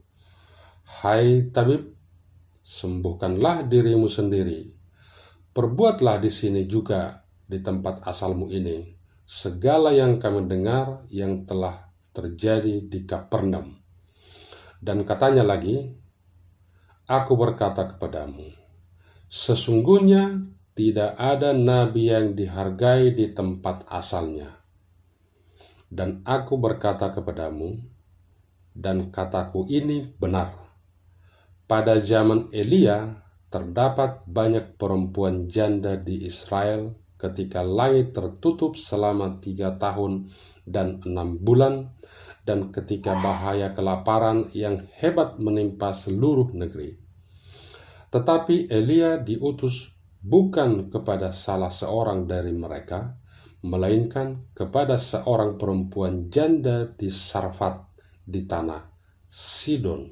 A: 'Hai tabib, sembuhkanlah dirimu sendiri. Perbuatlah di sini juga di tempat asalmu ini segala yang kami dengar yang telah terjadi di Kapernaum.' Dan katanya lagi, 'Aku berkata kepadamu, sesungguhnya tidak ada nabi yang dihargai di tempat asalnya. Dan aku berkata kepadamu, dan kataku ini benar, pada zaman Elia terdapat banyak perempuan janda di Israel ketika langit tertutup selama 3 tahun dan 6 bulan, dan ketika bahaya kelaparan yang hebat menimpa seluruh negeri. Tetapi Elia diutus bukan kepada salah seorang dari mereka, melainkan kepada seorang perempuan janda di Sarfat di tanah Sidon.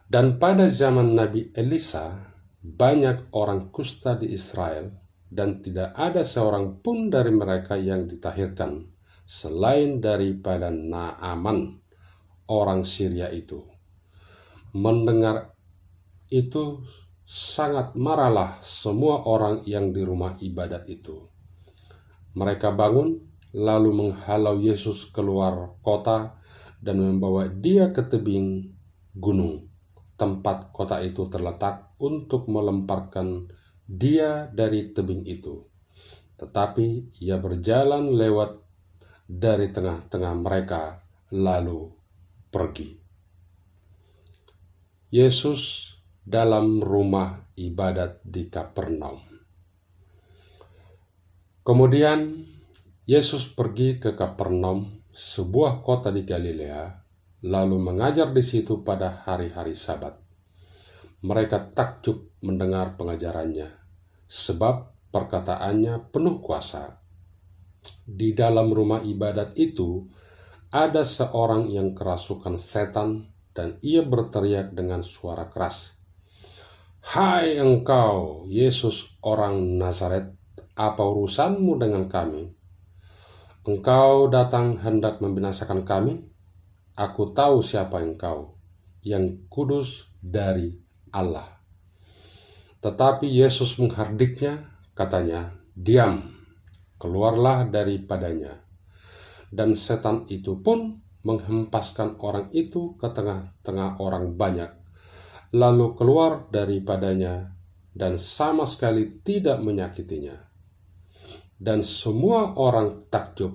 A: Dan pada zaman Nabi Elisa, banyak orang kusta di Israel, dan tidak ada seorang pun dari mereka yang ditahirkan, selain daripada Naaman, orang Syria itu. Mendengar itu, sangat marahlah semua orang yang di rumah ibadat itu. Mereka bangun, lalu menghalau Yesus keluar kota dan membawa dia ke tebing gunung, tempat kota itu terletak, untuk melemparkan dia dari tebing itu. Tetapi ia berjalan lewat dari tengah-tengah mereka, lalu pergi. Yesus dalam rumah ibadat di Kapernaum. Kemudian Yesus pergi ke Kapernaum, sebuah kota di Galilea, lalu mengajar di situ pada hari-hari Sabat. Mereka takjub mendengar pengajarannya, sebab perkataannya penuh kuasa. Di dalam rumah ibadat itu ada seorang yang kerasukan setan, dan ia berteriak dengan suara keras, "Hai engkau, Yesus orang Nazaret, apa urusanmu dengan kami? Engkau datang hendak membinasakan kami? Aku tahu siapa engkau, yang kudus dari Allah." Tetapi Yesus menghardiknya, katanya, "Diam, keluarlah daripadanya." Dan setan itu pun menghempaskan orang itu ke tengah-tengah orang banyak, lalu keluar daripadanya dan sama sekali tidak menyakitinya. Dan semua orang takjub,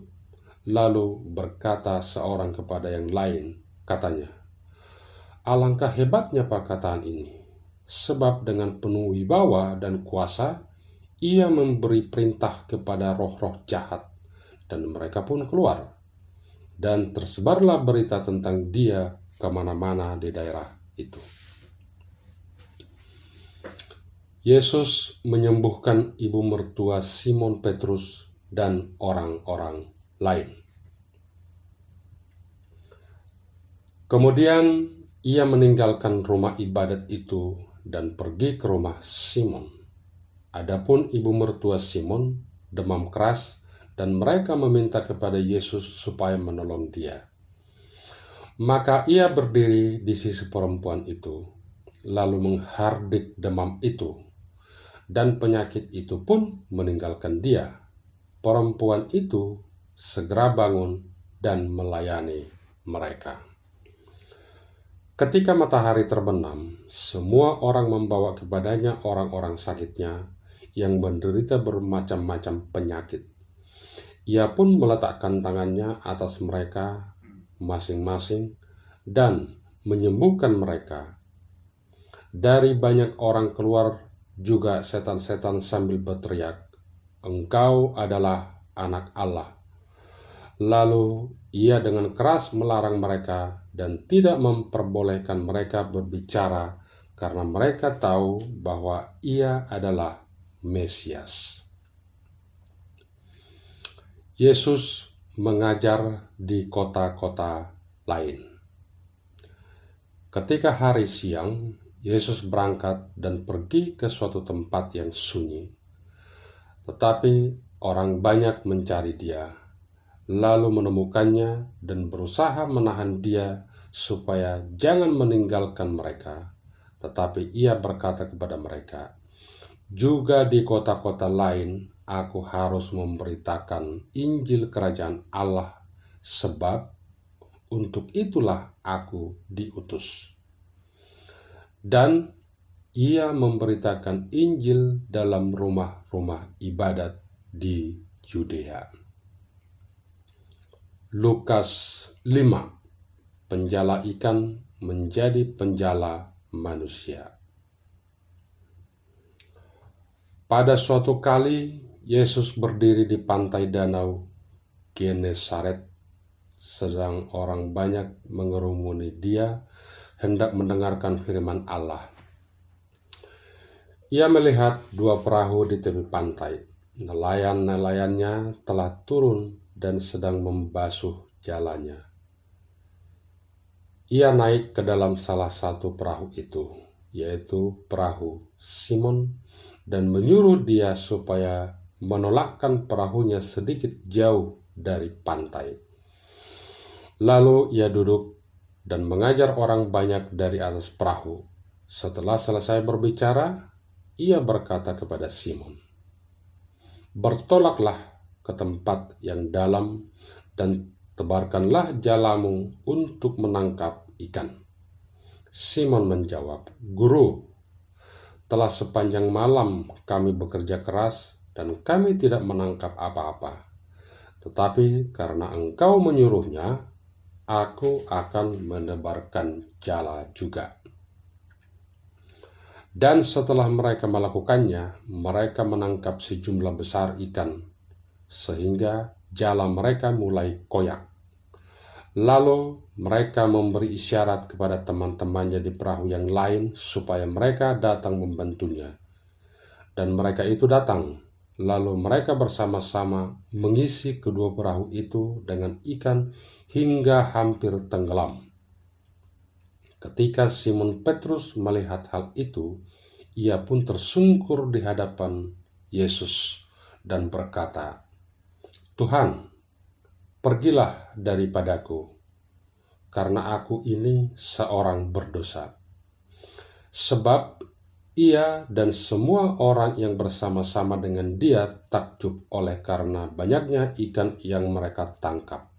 A: lalu berkata seorang kepada yang lain, katanya, "Alangkah hebatnya perkataan ini, sebab dengan penuh wibawa dan kuasa ia memberi perintah kepada roh-roh jahat, dan mereka pun keluar." Dan tersebarlah berita tentang dia kemana-mana di daerah itu. Yesus menyembuhkan ibu mertua Simon Petrus dan orang-orang lain. Kemudian ia meninggalkan rumah ibadat itu dan pergi ke rumah Simon. Adapun ibu mertua Simon demam keras, dan mereka meminta kepada Yesus supaya menolong dia. Maka ia berdiri di sisi perempuan itu, lalu menghardik demam itu, dan penyakit itu pun meninggalkan dia. Perempuan itu segera bangun dan melayani mereka. Ketika matahari terbenam, semua orang membawa kepadanya orang-orang sakitnya yang menderita bermacam-macam penyakit. Ia pun meletakkan tangannya atas mereka masing-masing dan menyembuhkan mereka. Dari banyak orang keluar juga setan-setan sambil berteriak, "Engkau adalah anak Allah." Lalu ia dengan keras melarang mereka dan tidak memperbolehkan mereka berbicara, karena mereka tahu bahwa ia adalah Mesias. Yesus mengajar di kota-kota lain. Ketika hari siang, Yesus berangkat dan pergi ke suatu tempat yang sunyi. Tetapi orang banyak mencari dia, lalu menemukannya dan berusaha menahan dia supaya jangan meninggalkan mereka. Tetapi ia berkata kepada mereka, "Juga di kota-kota lain aku harus memberitakan Injil Kerajaan Allah, sebab untuk itulah aku diutus." Dan ia memberitakan Injil dalam rumah-rumah ibadat di Yudea. Lukas 5. Penjala ikan menjadi penjala manusia. Pada suatu kali, Yesus berdiri di pantai danau Genesaret, sedang orang banyak mengerumuni dia hendak mendengarkan firman Allah. Ia melihat dua perahu di tepi pantai. Nelayan-nelayannya telah turun dan sedang membasuh jalannya. Ia naik ke dalam salah satu perahu itu, yaitu perahu Simon, dan menyuruh dia supaya menolakkan perahunya sedikit jauh dari pantai. Lalu ia duduk dan mengajar orang banyak dari atas perahu. Setelah selesai berbicara, ia berkata kepada Simon, "Bertolaklah ke tempat yang dalam dan tebarkanlah jalamu untuk menangkap ikan." Simon menjawab, "Guru, telah sepanjang malam kami bekerja keras dan kami tidak menangkap apa-apa. Tetapi karena Engkau menyuruhnya, aku akan menebarkan jala juga." Dan setelah mereka melakukannya, mereka menangkap sejumlah besar ikan, sehingga jala mereka mulai koyak. Lalu mereka memberi isyarat kepada teman-temannya di perahu yang lain supaya mereka datang membantunya. Dan mereka itu datang, lalu mereka bersama-sama mengisi kedua perahu itu dengan ikan hingga hampir tenggelam. Ketika Simon Petrus melihat hal itu, ia pun tersungkur di hadapan Yesus dan berkata, "Tuhan, pergilah daripadaku, karena aku ini seorang berdosa." Sebab ia dan semua orang yang bersama-sama dengan dia takjub oleh karena banyaknya ikan yang mereka tangkap.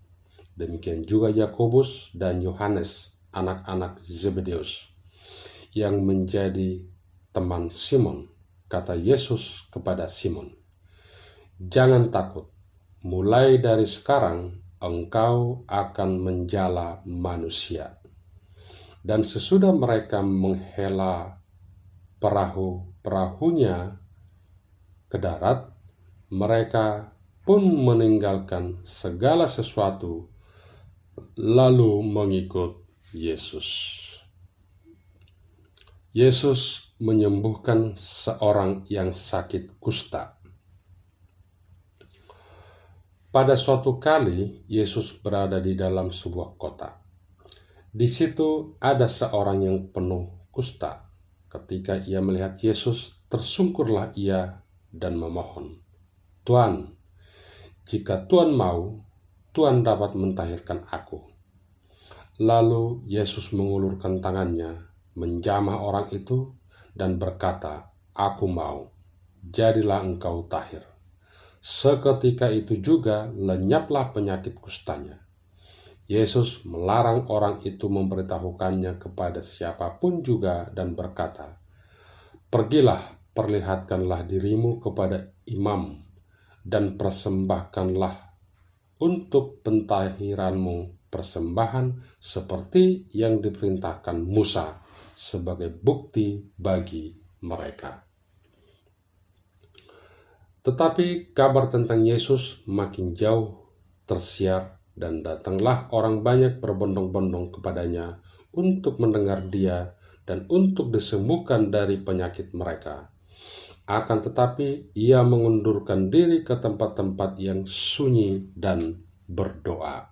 A: Demikian juga Yakobus dan Yohanes, anak-anak Zebedeus, yang menjadi teman Simon. Kata Yesus kepada Simon, "Jangan takut, mulai dari sekarang engkau akan menjala manusia." Dan sesudah mereka menghela perahunya ke darat, mereka pun meninggalkan segala sesuatu lalu mengikut Yesus. Yesus menyembuhkan seorang yang sakit kusta. Pada suatu kali, Yesus berada di dalam sebuah kota. Di situ ada seorang yang penuh kusta. Ketika ia melihat Yesus, tersungkurlah ia dan memohon, "Tuan, jika Tuan mau, Tuan dapat mentahirkan aku." Lalu Yesus mengulurkan tangannya, menjamah orang itu, dan berkata, "Aku mau, jadilah engkau tahir." Seketika itu juga lenyaplah penyakit kustanya. Yesus melarang orang itu memberitahukannya kepada siapapun juga dan berkata, "Pergilah, perlihatkanlah dirimu kepada imam, dan persembahkanlah untuk pentahiranmu persembahan seperti yang diperintahkan Musa sebagai bukti bagi mereka." Tetapi kabar tentang Yesus makin jauh tersiar, dan datanglah orang banyak berbondong-bondong kepadanya untuk mendengar dia dan untuk disembuhkan dari penyakit mereka. Akan tetapi ia mengundurkan diri ke tempat-tempat yang sunyi dan berdoa.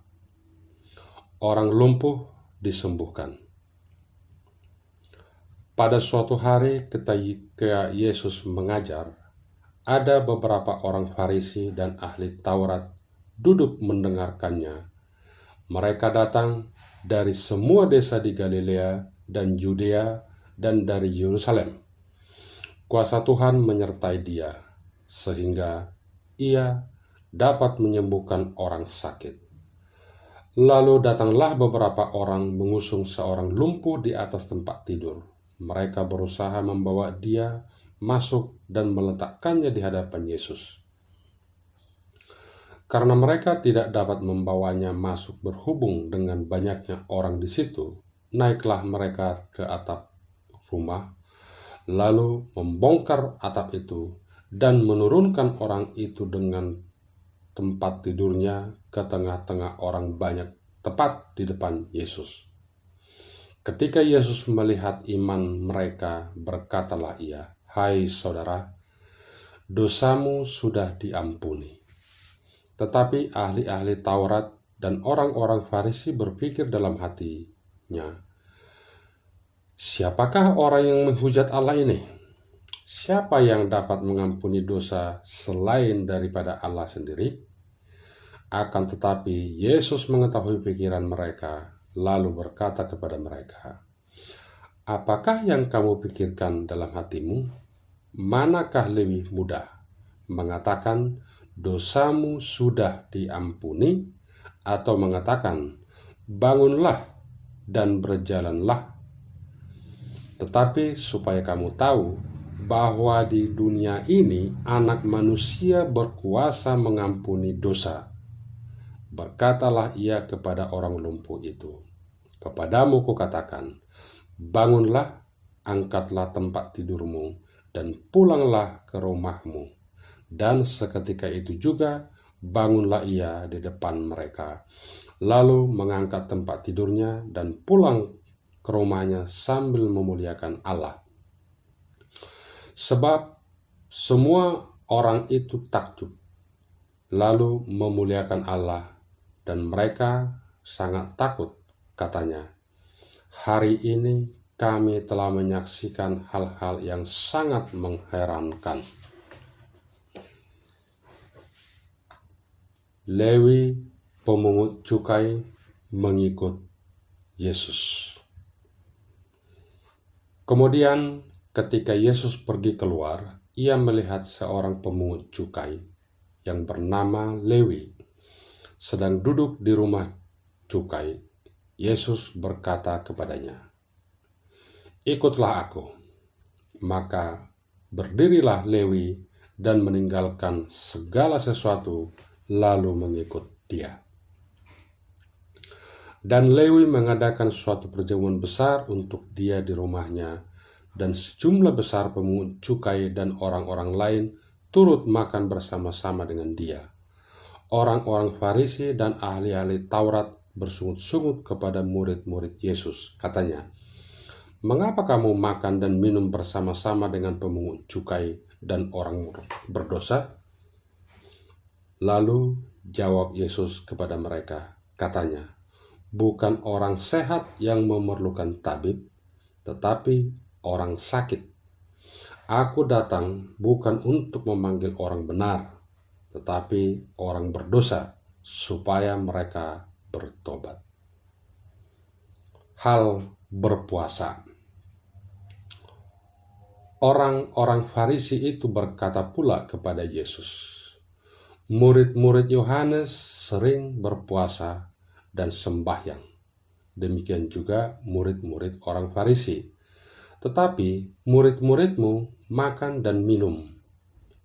A: Orang lumpuh disembuhkan, Pada suatu hari ketika Yesus mengajar, ada beberapa orang Farisi dan ahli Taurat duduk mendengarkannya. Mereka datang dari semua desa di Galilea dan Yudea dan dari Yerusalem. Kuasa Tuhan menyertai dia, sehingga ia dapat menyembuhkan orang sakit. Lalu datanglah beberapa orang mengusung seorang lumpuh di atas tempat tidur. Mereka berusaha membawa dia masuk dan meletakkannya di hadapan Yesus. Karena mereka tidak dapat membawanya masuk berhubung dengan banyaknya orang di situ, naiklah mereka ke atap rumah, lalu membongkar atap itu dan menurunkan orang itu dengan tempat tidurnya ke tengah-tengah orang banyak tepat di depan Yesus. Ketika Yesus melihat iman mereka, berkatalah ia, "Hai saudara, dosamu sudah diampuni." Tetapi ahli-ahli Taurat dan orang-orang Farisi berpikir dalam hatinya, "Siapakah orang yang menghujat Allah ini? Siapa yang dapat mengampuni dosa selain daripada Allah sendiri?" Akan tetapi Yesus mengetahui pikiran mereka, lalu berkata kepada mereka, "Apakah yang kamu pikirkan dalam hatimu? Manakah lebih mudah, mengatakan dosamu sudah diampuni, atau mengatakan bangunlah dan berjalanlah? Tetapi supaya kamu tahu bahwa di dunia ini Anak Manusia berkuasa mengampuni dosa, berkatalah ia kepada orang lumpuh itu, "Kepadamu kukatakan, bangunlah, angkatlah tempat tidurmu, dan pulanglah ke rumahmu." Dan seketika itu juga bangunlah ia di depan mereka, lalu mengangkat tempat tidurnya dan pulang ke rumahnya sambil memuliakan Allah. Sebab semua orang itu takjub, lalu memuliakan Allah, dan mereka sangat takut, katanya, "Hari ini kami telah menyaksikan hal-hal yang sangat mengherankan." Lewi, pemungut cukai, mengikut Yesus. Kemudian ketika Yesus pergi keluar, ia melihat seorang pemungut cukai yang bernama Lewi sedang duduk di rumah cukai. Yesus berkata kepadanya, "Ikutlah aku." Maka berdirilah Lewi dan meninggalkan segala sesuatu, lalu mengikut dia. Dan Lewi mengadakan suatu perjamuan besar untuk dia di rumahnya, dan sejumlah besar pemungut cukai dan orang-orang lain turut makan bersama-sama dengan dia. Orang-orang Farisi dan ahli-ahli Taurat bersungut-sungut kepada murid-murid Yesus. Katanya, "Mengapa kamu makan dan minum bersama-sama dengan pemungut cukai dan orang berdosa?" Lalu jawab Yesus kepada mereka, katanya, "Bukan orang sehat yang memerlukan tabib, tetapi orang sakit. Aku datang bukan untuk memanggil orang benar, tetapi orang berdosa, supaya mereka bertobat." Hal berpuasa. Orang-orang Farisi itu berkata pula kepada Yesus, "Murid-murid Yohanes sering berpuasa dan sembahyang. Demikian juga murid-murid orang Farisi. Tetapi murid-muridmu makan dan minum."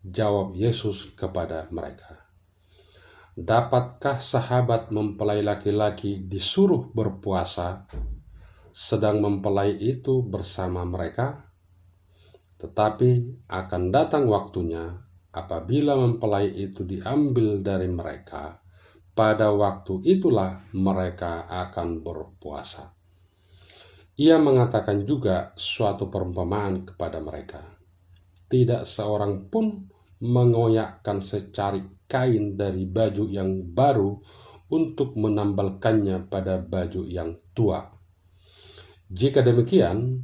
A: Jawab Yesus kepada mereka, "Dapatkah sahabat mempelai laki-laki disuruh berpuasa, sedang mempelai itu bersama mereka? Tetapi akan datang waktunya apabila mempelai itu diambil dari mereka, pada waktu itulah mereka akan berpuasa." Ia mengatakan juga suatu perumpamaan kepada mereka. Tidak seorang pun mengoyakkan secari kain dari baju yang baru untuk menambalkannya pada baju yang tua. Jika demikian,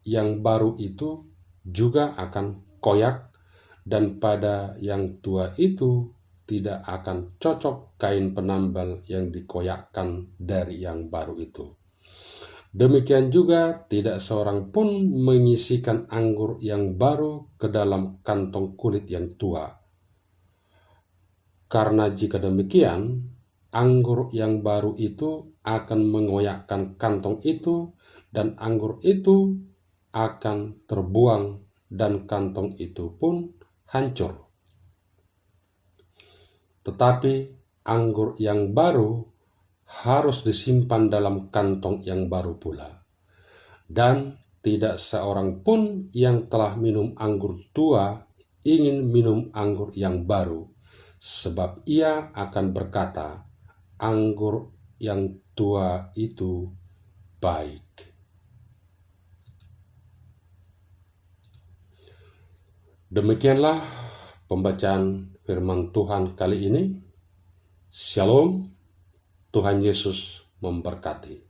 A: yang baru itu juga akan koyak, dan pada yang tua itu tidak akan cocok kain penambal yang dikoyakkan dari yang baru itu. Demikian juga tidak seorang pun mengisikan anggur yang baru ke dalam kantong kulit yang tua. Karena jika demikian, anggur yang baru itu akan mengoyakkan kantong itu, dan anggur itu akan terbuang, dan kantong itu pun hancur. Tetapi anggur yang baru harus disimpan dalam kantong yang baru pula. Dan tidak seorang pun yang telah minum anggur tua ingin minum anggur yang baru, sebab ia akan berkata, anggur yang tua itu baik. Demikianlah pembacaan firman Tuhan kali ini. Shalom, Tuhan Yesus memberkati.